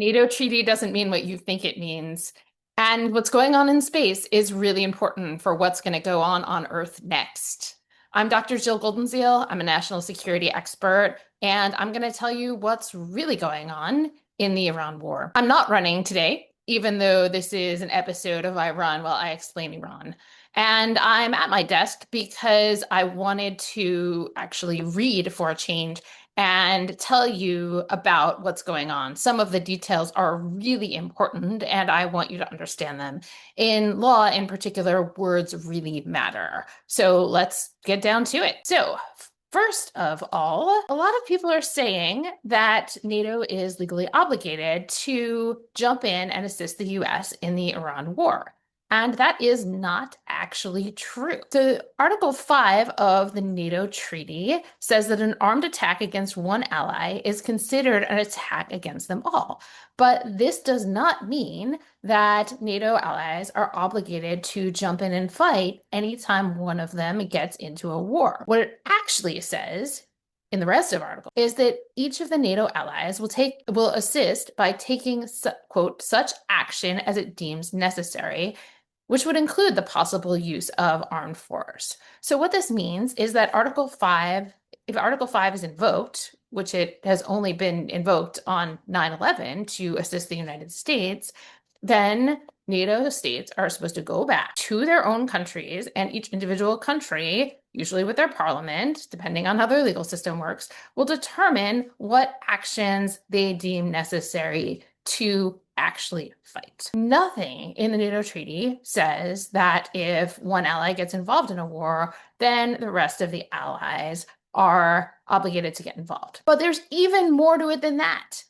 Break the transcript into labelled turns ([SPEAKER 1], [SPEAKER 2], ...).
[SPEAKER 1] NATO treaty doesn't mean what you think it means. And what's going on in space is really important for what's going to go on Earth next. I'm Dr. Jill Goldenziel. I'm a national security expert, and I'm going to tell you what's really going on in the Iran war. I'm not running today, even though this is an episode of I Run While I Explain Iran. And I'm at my desk because I wanted to actually read for a change and tell you about what's going on. Some of the details are really important, and I want you to understand them. In law, in particular, words really matter. So let's get down to it. So, first of all, a lot of people are saying that NATO is legally obligated to jump in and assist the US in the Iran war. And that is not actually true. So Article 5 of the NATO Treaty says that an armed attack against one ally is considered an attack against them all. But this does not mean that NATO allies are obligated to jump in and fight anytime one of them gets into a war. What it actually says in the rest of the article is that each of the NATO allies will assist by taking, quote, such action as it deems necessary, which would include the possible use of armed force. So what this means is that Article 5, if Article 5 is invoked, which it has only been invoked on 9/11 to assist the United States, then NATO states are supposed to go back to their own countries, and each individual country, usually with their parliament, depending on how their legal system works, will determine what actions they deem necessary to actually fight. Nothing in the NATO treaty says that if one ally gets involved in a war, then the rest of the allies are obligated to get involved. But there's even more to it than that.